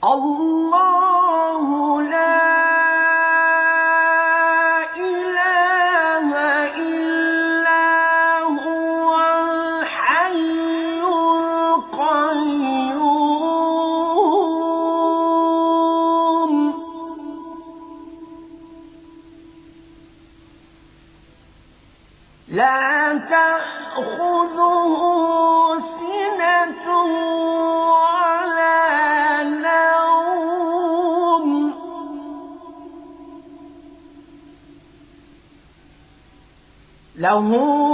الله لا إله إلا هو الحي القيوم لا تأخذه سنة ولا نوم له